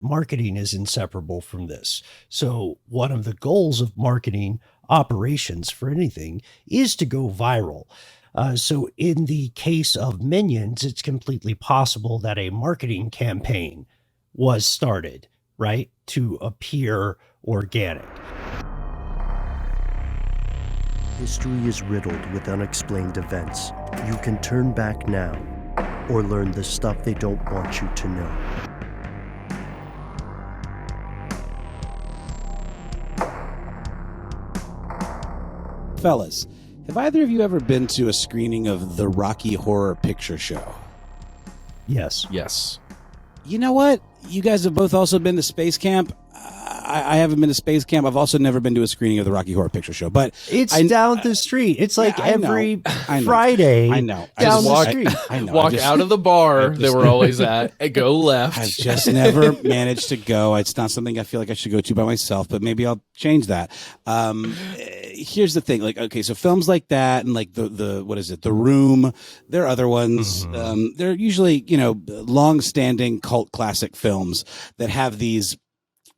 marketing is inseparable from this. So one of the goals of marketing operations for anything is to go viral. So in the case of Minions, it's completely possible that a marketing campaign was started, right, to appear organic. History is riddled with unexplained events. You can turn back now or learn the stuff they don't want you to know. Fellas, have either of you ever been to a screening of the Rocky Horror Picture Show? Yes. Yes. You know what? You guys have both also been to Space Camp. I haven't been to Space Camp. I've also never been to a screening of the Rocky Horror Picture Show. But it's down the street. It's like every Friday. I know. Down the street. I know. Walk out of the bar that we're always at and go left. I've just never managed to go. It's not something I feel like I should go to by myself, but maybe I'll change that. Here's the thing. Like, okay, so films like that and like the what is it? The Room. There are other ones. Mm-hmm. They're usually, long-standing cult classic films that have these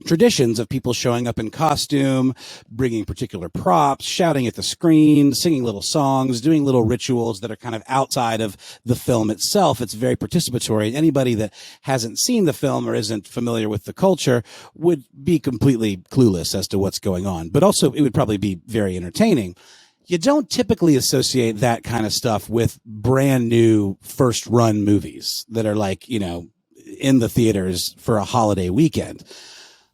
traditions of people showing up in costume, bringing particular props, shouting at the screen, singing little songs, doing little rituals that are kind of outside of the film itself. It's very participatory. Anybody that hasn't seen the film or isn't familiar with the culture would be completely clueless as to what's going on. But also, it would probably be very entertaining. You don't typically associate that kind of stuff with brand new first run movies that are like, in the theaters for a holiday weekend.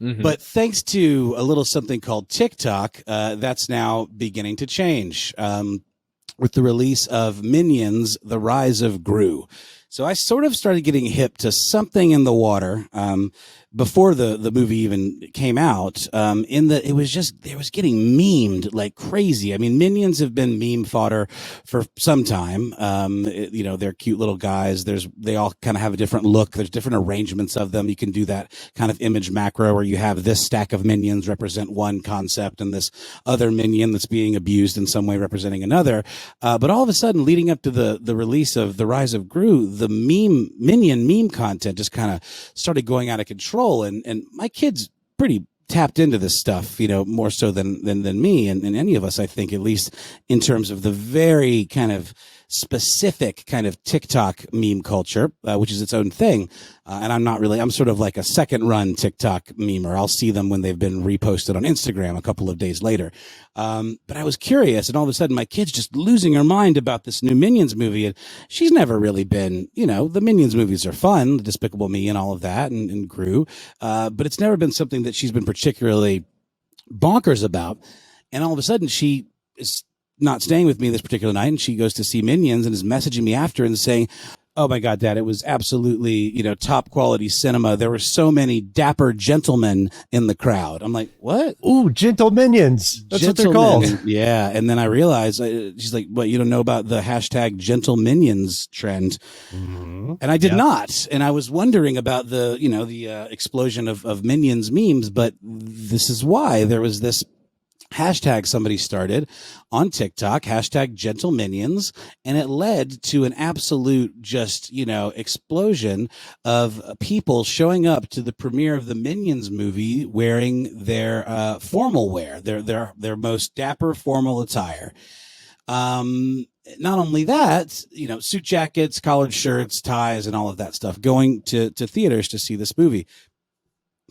Mm-hmm. But thanks to a little something called TikTok, that's now beginning to change with the release of Minions, The Rise of Gru. So I sort of started getting hip to something in the water before the movie even came out, in that it was getting memed like crazy. I mean, Minions have been meme fodder for some time. They're cute little guys. They all kind of have a different look. There's different arrangements of them. You can do that kind of image macro where you have this stack of minions represent one concept and this other minion that's being abused in some way representing another. But all of a sudden, leading up to the release of The Rise of Gru, the minion meme content just kind of started going out of control. And my kid's pretty tapped into this stuff, more so than me and any of us, I think, at least in terms of the very kind of specific kind of TikTok meme culture, which is its own thing. And I'm sort of like a second run TikTok memer. I'll see them when they've been reposted on Instagram a couple of days later. But I was curious, and all of a sudden my kid's just losing her mind about this new Minions movie. And she's never really been, the Minions movies are fun, Despicable Me and all of that and Gru. But it's never been something that she's been particularly bonkers about. And all of a sudden she is not staying with me this particular night, and she goes to see Minions and is messaging me after and saying, "Oh my God, Dad, it was absolutely, top quality cinema. There were so many dapper gentlemen in the crowd." I'm like, "What?" Ooh, Gentleminions. That's what they're called. Yeah. And then I realized, she's like, "What, you don't know about the hashtag Gentleminions trend?" Mm-hmm. And I did not. And I was wondering about the explosion of Minions memes, but this is why there was this hashtag somebody started on TikTok, hashtag Gentleminions, and it led to an absolute just, explosion of people showing up to the premiere of the Minions movie wearing their formal wear, their most dapper formal attire. Not only that, suit jackets, collared shirts, ties, and all of that stuff, going to theaters to see this movie.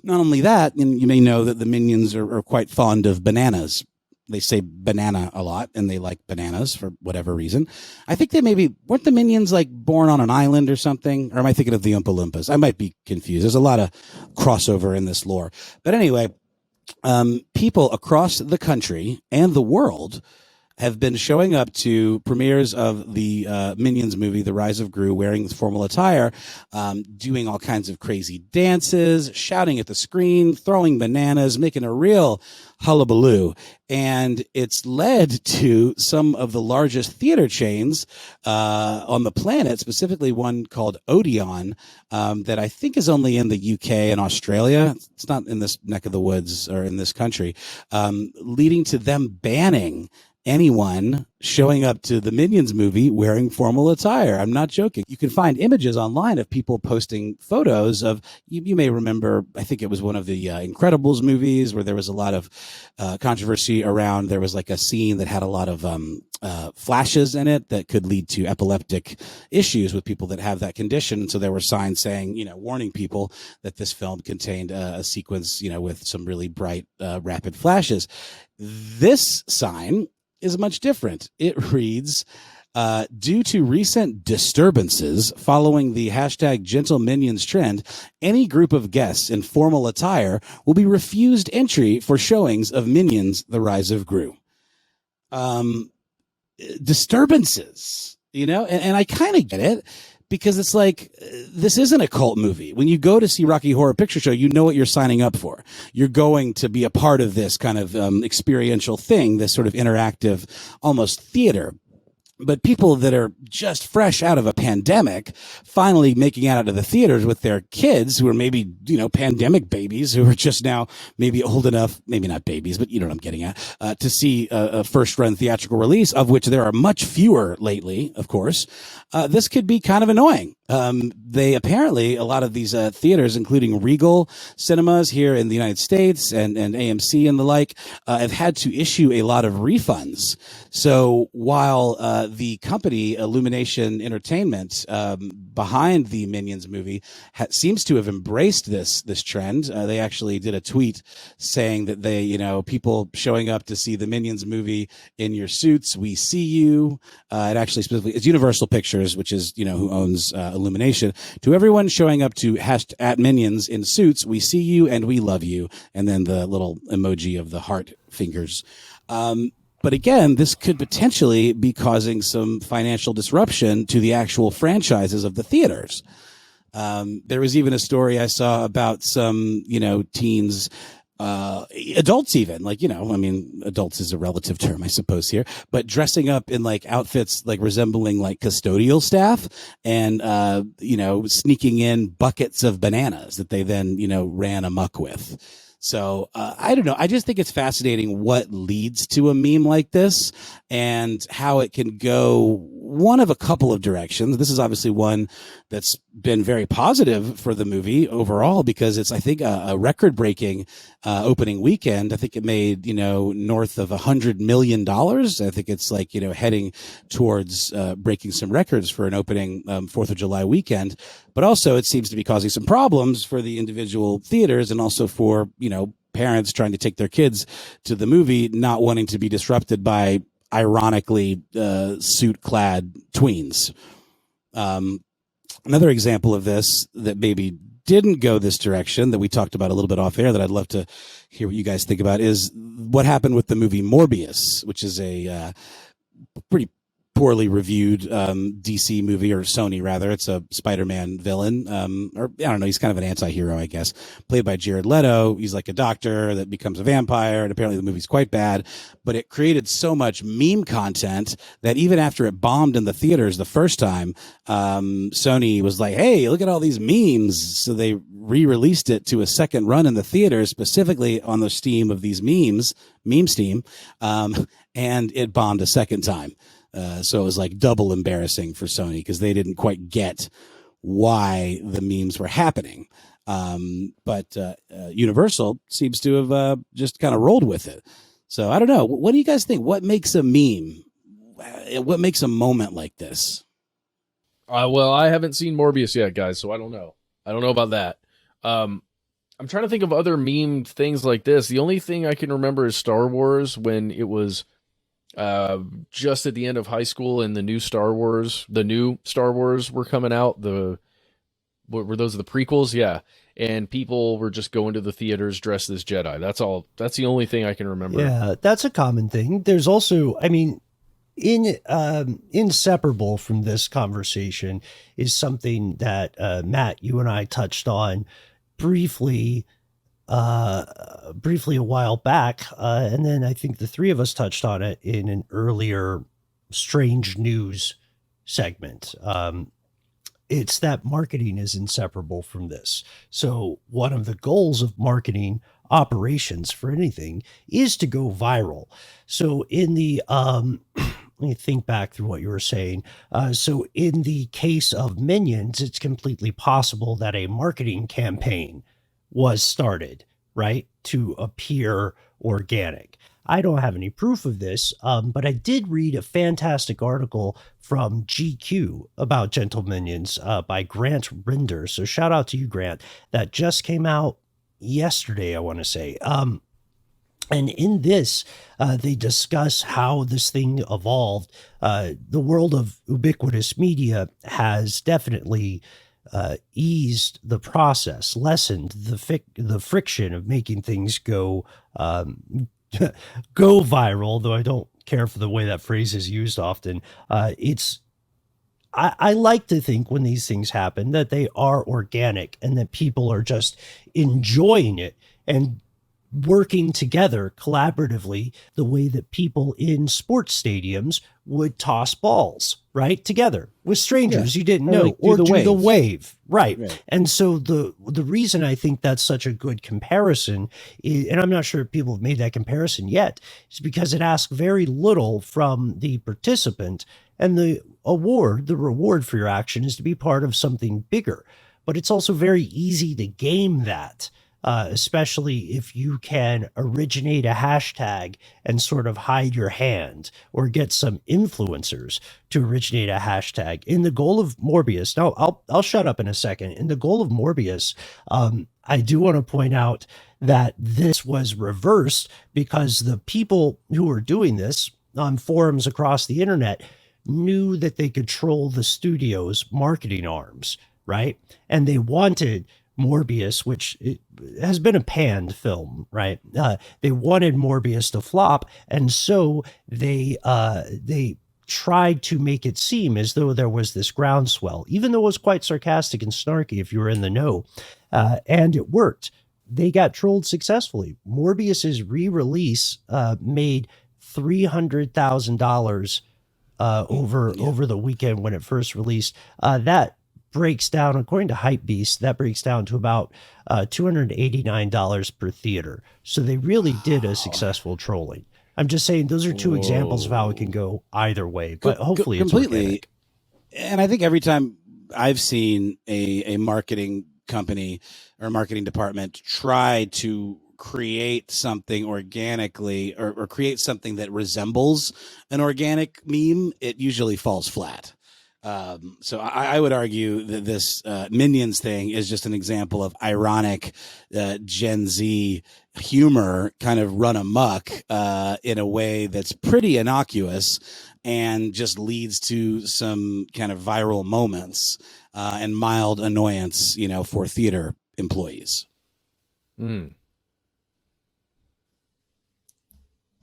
Not only that, and you may know that the Minions are quite fond of bananas. They say banana a lot, and they like bananas for whatever reason. I think weren't the Minions like born on an island or something? Or am I thinking of the Oompa Loompas? I might be confused. There's a lot of crossover in this lore. But anyway, people across the country and the world have been showing up to premieres of the Minions movie, The Rise of Gru, wearing formal attire, doing all kinds of crazy dances, shouting at the screen, throwing bananas, making a real hullabaloo. And it's led to some of the largest theater chains on the planet, specifically one called Odeon, that I think is only in the UK and Australia. It's not in this neck of the woods or in this country, leading to them banning anyone showing up to the Minions movie wearing formal attire. I'm not joking. You can find images online of people posting photos of, you may remember, I think it was one of the Incredibles movies where there was a lot of controversy around, there was like a scene that had a lot of flashes in it that could lead to epileptic issues with people that have that condition. And so there were signs saying, warning people that this film contained a sequence, with some really bright, rapid flashes. This sign is much different. It reads, due to recent disturbances following the hashtag Gentleminions trend, any group of guests in formal attire will be refused entry for showings of Minions: The Rise of Gru. Disturbances, and I kind of get it, because it's like, this isn't a cult movie. When you go to see Rocky Horror Picture Show, you know what you're signing up for. You're going to be a part of this kind of experiential thing, this sort of interactive, almost theater. But people that are just fresh out of a pandemic, finally making it out of the theaters with their kids who are maybe, pandemic babies who are just now maybe old enough, maybe not babies, but you know what I'm getting at, to see a first run theatrical release, of which there are much fewer lately, of course. This could be kind of annoying. They apparently, a lot of these theaters, including Regal Cinemas here in the United States and AMC and the like, have had to issue a lot of refunds. So while the company Illumination Entertainment behind the Minions movie seems to have embraced this trend, they actually did a tweet saying that they, people showing up to see the Minions movie in your suits, we see you. It actually specifically, it's Universal Pictures, which is who owns Illumination. To everyone showing up to at Minions in suits, we see you and we love you. And then the little emoji of the heart fingers. But again, this could potentially be causing some financial disruption to the actual franchises of the theaters. There was even a story I saw about some, teens, adults even, adults is a relative term, I suppose here, but dressing up in like outfits like resembling like custodial staff and, sneaking in buckets of bananas that they then, ran amok with. So I don't know. I just think it's fascinating what leads to a meme like this and how it can go one of a couple of directions. This is obviously one that's been very positive for the movie overall, because it's, I think, a record-breaking opening weekend. I think it made, north of $100 million. I think it's like, heading towards breaking some records for an opening 4th of July weekend. But also it seems to be causing some problems for the individual theaters and also for, parents trying to take their kids to the movie, not wanting to be disrupted by ironically suit-clad tweens. Another example of this that maybe didn't go this direction, that we talked about a little bit off air, that I'd love to hear what you guys think about, is what happened with the movie Morbius, which is a pretty poorly reviewed DC movie, or Sony rather. It's a Spider-Man villain, or I don't know, he's kind of an anti-hero, I guess, played by Jared Leto. He's like a doctor that becomes a vampire, and apparently the movie's quite bad, but it created so much meme content that even after it bombed in the theaters the first time, Sony was like, hey, look at all these memes. So they re-released it to a second run in the theaters, specifically on the steam of these memes, meme steam, and it bombed a second time. So it was like double embarrassing for Sony, because they didn't quite get why the memes were happening. But Universal seems to have just kind of rolled with it. So I don't know. What do you guys think? What makes a meme? What makes a moment like this? Well, I haven't seen Morbius yet, guys, so I don't know. I don't know about that. I'm trying to think of other meme things like this. The only thing I can remember is Star Wars, when it was just at the end of high school and the new Star Wars were coming out. What were those, the prequels? Yeah. And people were just going to the theaters dressed as Jedi. That's all. That's the only thing I can remember. Yeah, that's a common thing. There's also, inseparable from this conversation is something that Matt, you and I touched on briefly a while back, and then I think the three of us touched on it in an earlier strange news segment. It's that marketing is inseparable from this. So one of the goals of marketing operations for anything is to go viral. So in the let me think back through what you were saying. So in the case of Minions, it's completely possible that a marketing campaign was started, right, to appear organic. I don't have any proof of this, but I did read a fantastic article from GQ about Gentleminions by Grant Rinder. So shout out to you, Grant. That just came out yesterday, I want to say. And in this, they discuss how this thing evolved. The world of ubiquitous media has definitely eased the process, lessened the friction of making things go go viral. Though I don't care for the way that phrase is used often. I like to think when these things happen that they are organic and that people are just enjoying it and working together collaboratively the way that people in sports stadiums would toss balls, right? Together with strangers you didn't know, or do the wave. Right. And so the reason I think that's such a good comparison is, and I'm not sure if people have made that comparison yet, is because it asks very little from the participant, and the reward for your action is to be part of something bigger. But it's also very easy to game that. Especially if you can originate a hashtag and sort of hide your hand, or get some influencers to originate a hashtag. In the goal of Morbius, now I'll shut up in a second. In the goal of Morbius, I do want to point out that this was reversed because the people who were doing this on forums across the internet knew that they control the studio's marketing arms, right? And they wanted Morbius, which has been a panned film, right? They wanted Morbius to flop, and so they tried to make it seem as though there was this groundswell, even though it was quite sarcastic and snarky if you were in the know, and it worked. They got trolled successfully. Morbius's re-release made $300,000 over the weekend when it first released. That breaks down, according to Hypebeast, that breaks down to about $289 per theater. So they really did a successful trolling. I'm just saying those are two examples of how it can go either way, but hopefully it's completely organic. And I think every time I've seen a marketing company or marketing department try to create something organically or create something that resembles an organic meme, it usually falls flat. So I would argue that this Minions thing is just an example of ironic Gen Z humor kind of run amok in a way that's pretty innocuous and just leads to some kind of viral moments and mild annoyance, for theater employees.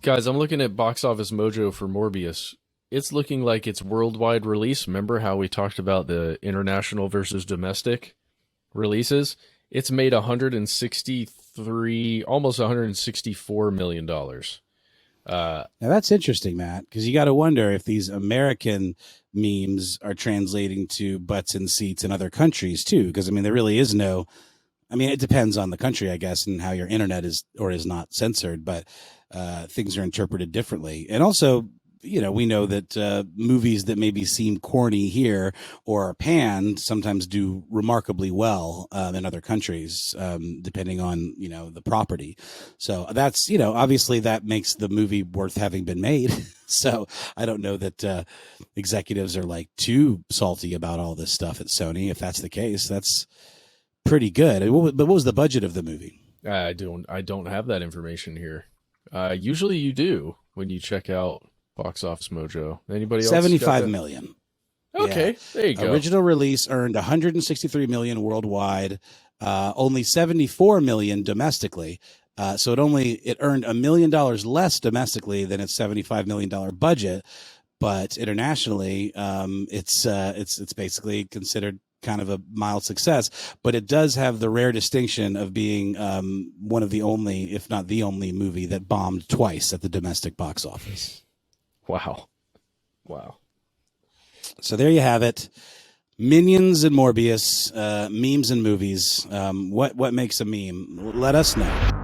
Guys, I'm looking at Box Office Mojo for Morbius. It's looking like it's worldwide release. Remember how we talked about the international versus domestic releases? It's made almost $164 million. Now that's interesting, Matt, because you got to wonder if these American memes are translating to butts and seats in other countries too. Because there really is no. It depends on the country, I guess, and how your internet is or is not censored, but things are interpreted differently. And also, we know that movies that maybe seem corny here or are panned sometimes do remarkably well in other countries, depending on, the property. So that's, obviously that makes the movie worth having been made. So I don't know that executives are like too salty about all this stuff at Sony. If that's the case, that's pretty good. But what was the budget of the movie? I don't have that information here. Usually you do when you check out Box Office Mojo. Anybody else? 75 million. Okay, yeah. There you go. Original release earned 163 million worldwide, only 74 million domestically. So it earned $1 million less domestically than its $75 million budget, but internationally, it's basically considered kind of a mild success. But it does have the rare distinction of being one of the only, if not the only, movie that bombed twice at the domestic box office. Wow. So there you have it. Minions and Morbius, memes and movies. What makes a meme? Let us know.